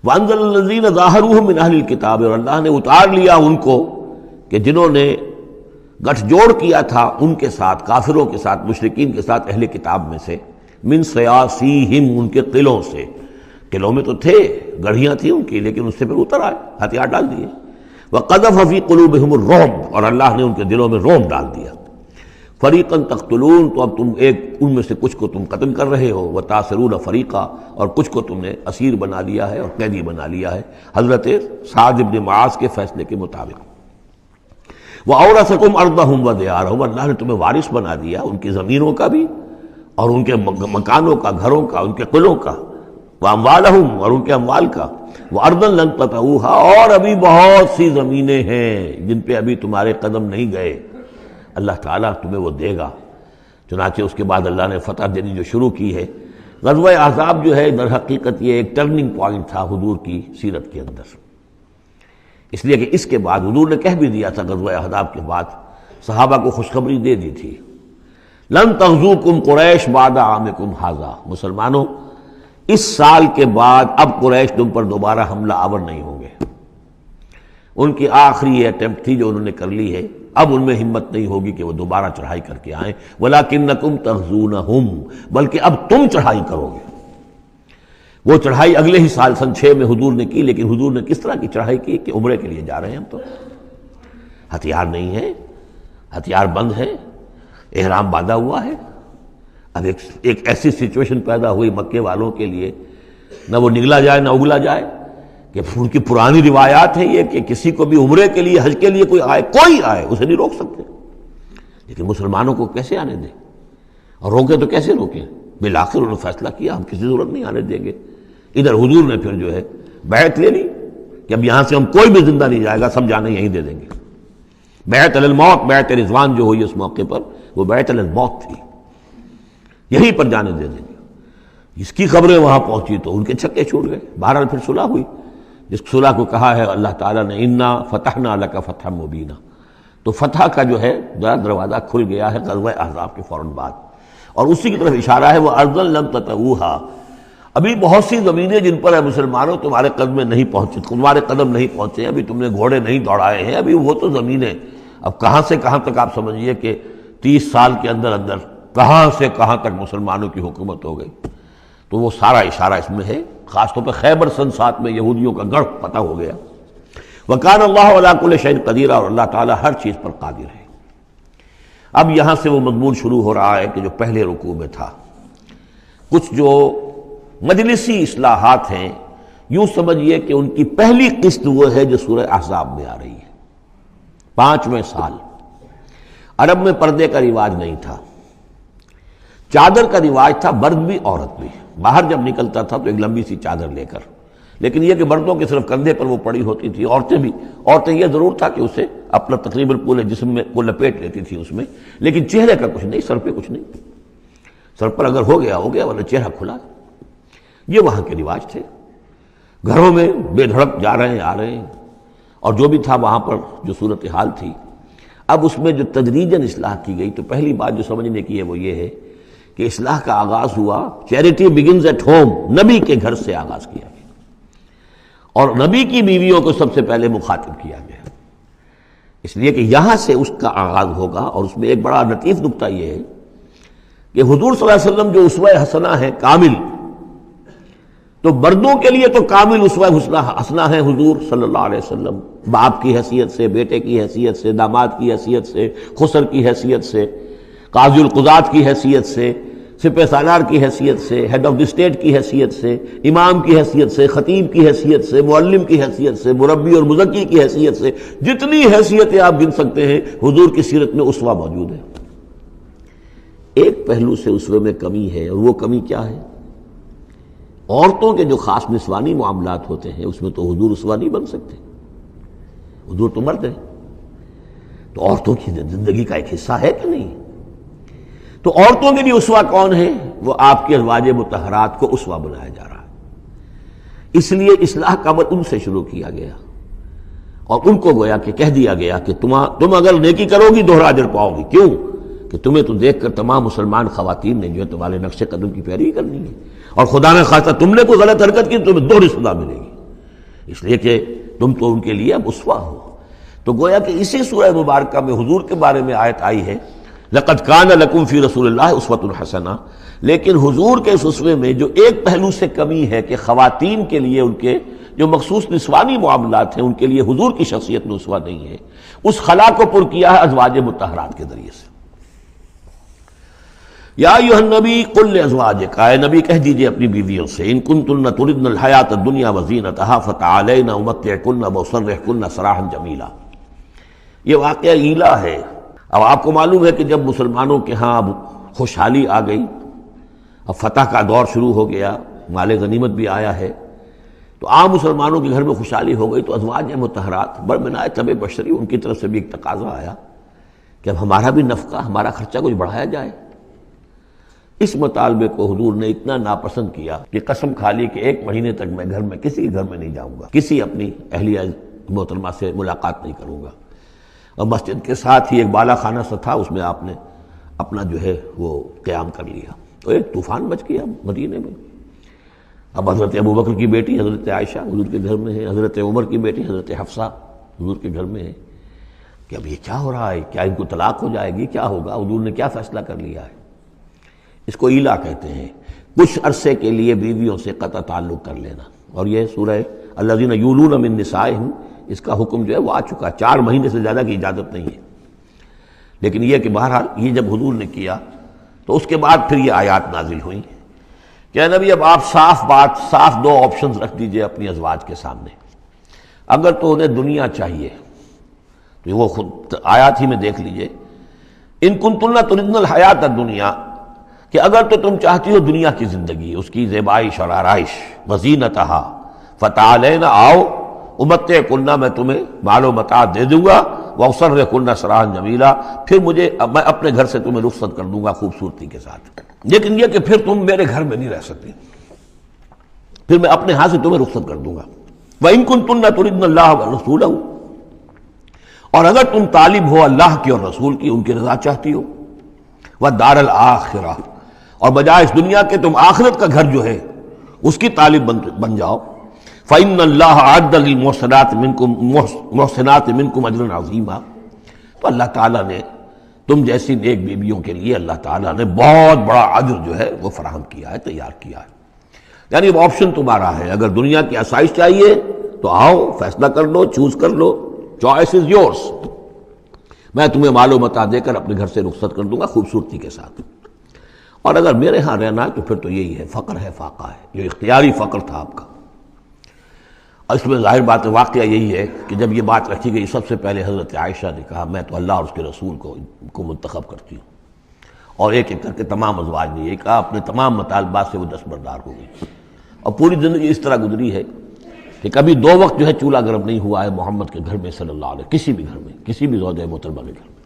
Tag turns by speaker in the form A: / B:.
A: وَأَنزَلَ الَّذِينَ ظَاهَرُوهُم مِّنْ أَهْلِ الْكِتَابِ، اور اللہ نے اتار لیا ان کو کہ جنہوں نے گٹھ جوڑ کیا تھا ان کے ساتھ، کافروں کے ساتھ، مشرکین کے ساتھ اہل کتاب میں سے، من صیاصیہم، ان کے قلعوں سے، قلعوں میں تو تھے، گڑھیاں تھیں ان کی، لیکن اس سے پھر اتر آئے، ہتھیار ڈال دیے۔ وَقَذَفَ فِي قُلُوبِهِمُ الرُّعْبَ، اور اللہ نے ان کے دلوں میں رعب ڈال دیا۔ فَرِيقًا تَقْتُلُونَ، تو اب تم ان میں سے کچھ کو تم قتل کر رہے ہو، وَتَأْسِرُونَ فَرِيقًا، اور کچھ کو تم نے اسیر بنا لیا ہے اور قیدی بنا لیا ہے حضرت سعد بن معاذ کے فیصلے کے مطابق۔ وَأَوْرَثَكُمْ أَرْضَهُمْ وَدِيَارَهُمْ، اللہ نے تمہیں وارث بنا دیا ان کی زمینوں کا بھی اور ان کے مکانوں کا، گھروں کا، ان کے قلعوں کا، وَأَمْوَالَهُمْ، اور ان کے اموال کا، وَأَرْضًا لَّن تَطَئُوهَا، اور ابھی بہت سی زمینیں ہیں جن پہ ابھی تمہارے قدم نہیں گئے، اللہ تعالیٰ تمہیں وہ دے گا۔ چنانچہ اس کے بعد اللہ نے فتح دینی جو شروع کی ہے۔ غزوہ احزاب جو ہے در حقیقت یہ ایک ٹرننگ پوائنٹ تھا حضور کی سیرت کے اندر، اس لیے کہ اس کے بعد حضور نے کہہ بھی دیا تھا غزوہ احزاب کے بعد، صحابہ کو خوشخبری دے دی تھی، لن تغزوکم قریش بعد عامکم ھذا، مسلمانوں اس سال کے بعد اب قریش تم پر دوبارہ حملہ آور نہیں ہوں گے۔ ان کی آخری یہ اٹیمپٹ تھی جو انہوں نے کر لی ہے، اب ان میں ہمت نہیں ہوگی کہ وہ دوبارہ چڑھائی کر کے آئیں، وَلَكِنَّكُمْ تَغْزُونَهُمْ، بلکہ اب تم چڑھائی کرو گے۔ وہ چڑھائی اگلے ہی سال سن 6 میں حضور نے کی، لیکن حضور نے کس طرح کی چڑھائی کی کہ عمرے کے لیے جا رہے ہیں ہم، تو ہتھیار نہیں ہے، ہتھیار بند ہے، احرام باندھا ہوا ہے۔ اب ایک ایسی سچویشن پیدا ہوئی مکے والوں کے لیے، نہ وہ نگلا جائے نہ اگلا جائے، کہ ان کی پرانی روایات ہیں یہ کہ کسی کو بھی عمرے کے لیے، حج کے لیے کوئی آئے اسے نہیں روک سکتے، لیکن مسلمانوں کو کیسے آنے دیں، اور روکیں تو کیسے روکیں؟ بالآخر انہوں نے فیصلہ کیا ہم کسی ضرورت نہیں آنے دیں گے۔ ادھر حضور نے پھر جو ہے بیعت لے لی کہ اب یہاں سے ہم کوئی بھی زندہ نہیں جائے گا، سب جانے یہیں دے دیں گے۔ بیعت علی الموت، بیعت رضوان جو ہوئی اس موقع پر، وہ بیعت علی الموت تھی، یہیں پر جانے دے دیں گے۔ اس کی خبریں وہاں پہنچی تو ان کے چھکے چھوٹ گئے۔ بہرحال پھر صلح ہوئی، جس صلح کو کہا ہے اللہ تعالیٰ نے انا فتحنا لک فتحا مبینا، تو فتح کا جو ہے دروازہ کھل گیا ہے غزوہ احزاب کے فوراً بعد، اور اسی کی طرف اشارہ ہے وہ ارضا لم تطئوها، ابھی بہت سی زمینیں جن پر ہے مسلمانوں تمہارے قدم میں نہیں پہنچے، تمہارے قدم نہیں پہنچے، ابھی تم نے گھوڑے نہیں دوڑائے ہیں، ابھی وہ تو زمینیں، اب کہاں سے کہاں تک آپ سمجھیے کہ 30 سال کے اندر اندر کہاں سے کہاں تک مسلمانوں کی حکومت ہو گئی۔ تو وہ سارا اشارہ اس میں ہے، خاص طور پہ خیبر سن 7 میں یہودیوں کا گڑھ پتہ ہو گیا۔ وَكَانَ اللَّهُ عَلَىٰ كُلِّ شَيْءٍ قَدِيرًا، اور اللہ تعالیٰ ہر چیز پر قادر ہے۔ اب یہاں سے وہ مضمون شروع ہو رہا ہے کہ جو پہلے رکوع میں تھا، کچھ جو مجلسی اصلاحات ہیں، یوں سمجھیے کہ ان کی پہلی قسط وہ ہے جو سورہ احزاب میں آ رہی ہے۔ 5ویں سال عرب میں پردے کا رواج نہیں تھا، چادر کا رواج تھا، مرد بھی عورت بھی، باہر جب نکلتا تھا تو ایک لمبی سی چادر لے کر، لیکن یہ کہ مردوں کے صرف کندھے پر وہ پڑی ہوتی تھی، عورتیں یہ ضرور تھا کہ اسے اپنا تقریباً پورے جسم میں وہ لپیٹ لیتی تھی اس میں، لیکن چہرے کا کچھ نہیں، سر پہ کچھ نہیں، سر پر اگر ہو گیا ورنہ چہرہ کھلا۔ یہ وہاں کے رواج تھے، گھروں میں بے دھڑک جا رہے ہیں آ رہے ہیں، اور جو بھی تھا وہاں پر جو صورتحال تھی۔ اب اس میں جو تدریجاً اصلاح کی گئی، تو پہلی بات جو سمجھنے کی ہے وہ یہ ہے کہ اصلاح کا آغاز ہوا، چیریٹی بگنز ایٹ ہوم، نبی کے گھر سے آغاز کیا گیا، اور نبی کی بیویوں کو سب سے پہلے مخاطب کیا گیا، اس لیے کہ یہاں سے اس کا آغاز ہوگا۔ اور اس میں ایک بڑا لطیف نکتہ یہ ہے کہ حضور صلی اللہ علیہ وسلم جو اسوہ حسنہ ہے کامل، تو مردوں کے لیے تو کامل اسوہ حسنہ ہے حضور صلی اللہ علیہ وسلم، باپ کی حیثیت سے، بیٹے کی حیثیت سے، داماد کی حیثیت سے، خسر کی حیثیت سے، قاضی القضات کی حیثیت سے، سپہ سالار کی حیثیت سے، ہیڈ آف دی اسٹیٹ کی حیثیت سے، امام کی حیثیت سے، خطیب کی حیثیت سے، معلم کی حیثیت سے، مربی اور مزکی کی حیثیت سے، جتنی حیثیتیں آپ گن سکتے ہیں حضور کی سیرت میں اسوہ موجود ہے۔ ایک پہلو سے اسوے میں کمی ہے، اور وہ کمی کیا ہے؟ عورتوں کے جو خاص نسوانی معاملات ہوتے ہیں اس میں تو حضور اسوہ نہیں بن سکتے، حضور تو مرد ہیں، تو عورتوں کی زندگی کا ایک حصہ ہے کہ نہیں؟ تو عورتوں کے لیے اسوہ کون ہے؟ وہ آپ کے ازواج مطہرات کو اسوہ بنایا جا رہا ہے، اس لیے اصلاح کا عمل ان سے شروع کیا گیا، اور ان کو گویا کہ کہہ دیا گیا کہ تم اگر نیکی کرو گی دوہرا اجر پاؤ گی، کیوں کہ تمہیں تو دیکھ کر تمام مسلمان خواتین نے جو ہے تمہارے نقش قدم کی پیروی کرنی ہے، اور خدا نے خواستہ تم نے کوئی غلط حرکت کی تو تمہیں دوہری سزا ملے گی۔ اس لیے کہ تم تو ان کے لیے اب اسوہ ہو۔ تو گویا کہ اسی سورہ مبارکہ میں حضور کے بارے میں آیت آئی ہے لقد کان لکم فی رسول اللہ اسوۃ حسنہ، لیکن حضور کے اس اسوے میں جو ایک پہلو سے کمی ہے کہ خواتین کے لیے ان کے جو مخصوص نسوانی معاملات ہیں ان کے لیے حضور کی شخصیت میں اسوہ نہیں ہے، اس خلا کو پر کیا ہے ازواج مطہرات کے ذریعے سے۔ یا ایھا النبی قل لازواجک، اے نبی کہہ دیجئے اپنی بیویوں سے، ان کنتن تردن الحیاۃ الدنیا وزینتہا فتعالین امتعکن واسرحکن سراحا جمیلا۔ یہ واقعہ ایلا ہے۔ اب آپ کو معلوم ہے کہ جب مسلمانوں کے ہاں اب خوشحالی آ گئی، اب فتح کا دور شروع ہو گیا، مال غنیمت بھی آیا ہے، تو عام مسلمانوں کے گھر میں خوشحالی ہو گئی، تو ازواج مطہرات بڑھ طب بشری ان کی طرف سے بھی ایک تقاضا آیا کہ اب ہمارا بھی نفقہ، ہمارا خرچہ کچھ بڑھایا جائے۔ اس مطالبے کو حضور نے اتنا ناپسند کیا کہ قسم کھا لی کہ 1 مہینے تک میں گھر میں کسی کے گھر میں نہیں جاؤں گا، کسی اپنی اہلیہ محترمہ سے ملاقات نہیں کروں گا۔ اور مسجد کے ساتھ ہی ایک بالا خانہ سا تھا، اس میں آپ نے اپنا جو ہے وہ قیام کر لیا، تو ایک طوفان مچ گیا مدینے میں۔ اب حضرت ابوبکر کی بیٹی حضرت عائشہ حضور کے گھر میں ہے، حضرت عمر کی بیٹی حضرت حفصہ حضور کے گھر میں ہے کہ اب یہ کیا ہو رہا ہے، کیا ان کو طلاق ہو جائے گی، کیا ہوگا، حضور نے کیا فیصلہ کر لیا ہے۔ اس کو ایلا کہتے ہیں، کچھ عرصے کے لیے بیویوں سے قطع تعلق کر لینا، اور یہ سورہ الذین یولون من نسائہم، اس کا حکم جو ہے وہ آ چکا، 4 مہینے سے زیادہ کی اجازت نہیں ہے۔ لیکن یہ کہ بہرحال یہ جب حضور نے کیا تو اس کے بعد پھر یہ آیات نازل ہوئیں کہ اے نبی اب آپ صاف 2 آپشنز رکھ دیجئے اپنی ازواج کے سامنے۔ اگر تو انہیں دنیا چاہیے تو وہ خود آیات ہی میں دیکھ لیجئے، ان کنتن تردن الحیات الدنیا، کہ اگر تو تم چاہتی ہو دنیا کی زندگی، اس کی زیبائش اور آرائش، وزینتہا فتعالین، آؤ امتعکن، میں تمہیں مال و متاع دے دوں گا، واسرحکن سراحا جمیلا، پھر میں اپنے گھر سے تمہیں رخصت کر دوں گا خوبصورتی کے ساتھ، لیکن یہ کہ پھر تم میرے گھر میں نہیں رہ سکتی، پھر میں اپنے ہاتھ سے تمہیں رخصت کر دوں گا۔ وَإِن كُنتُنَّ تُرِدْنَ اللَّهَ وَرَسُولَهُ، اور اگر تم طالب ہو اللہ کی اور رسول کی، ان کی رضا چاہتی ہو، وَالدَّارَ الْآخِرَةَ، اور بجائے اس دنیا کے تم آخرت کا گھر جو ہے اس کی طالب بن جاؤ، فَإِنَّ اللَّهَ أَعَدَّ لِلْمُحْسِنَاتِ مِنْكُمْ أَجْرًا عَظِيمًا، تو اللہ تعالیٰ نے تم جیسی نیک بیویوں کے لیے اللہ تعالیٰ نے بہت بڑا اجر جو ہے وہ فراہم کیا ہے، تیار کیا ہے۔ یعنی اب آپشن تمہارا ہے، اگر دنیا کی آسائش چاہیے تو آؤ، فیصلہ کر لو، چوز کر لو، چوائس از یورس، میں تمہیں مال و متاع دے کر اپنے گھر سے رخصت کر دوں گا خوبصورتی کے ساتھ، اور اگر میرے ہاں رہنا ہے تو پھر تو یہی ہے، فقر ہے، فاقہ ہے، جو اختیاری فقر تھا آپ کا۔ اور اس میں ظاہر بات واقعہ یہی ہے کہ جب یہ بات رکھی گئی سب سے پہلے حضرت عائشہ نے کہا میں تو اللہ اور اس کے رسول کو منتخب کرتی ہوں، اور ایک ایک کر کے تمام ازواج نے یہ کہا، اپنے تمام مطالبات سے وہ دستبردار ہو گئی، اور پوری زندگی اس طرح گزری ہے کہ کبھی 2 وقت جو ہے چولہا گرم نہیں ہوا ہے محمد کے گھر میں صلی اللہ علیہ، کسی بھی گھر میں، کسی بھی زوجہ محترمہ کے گھر میں۔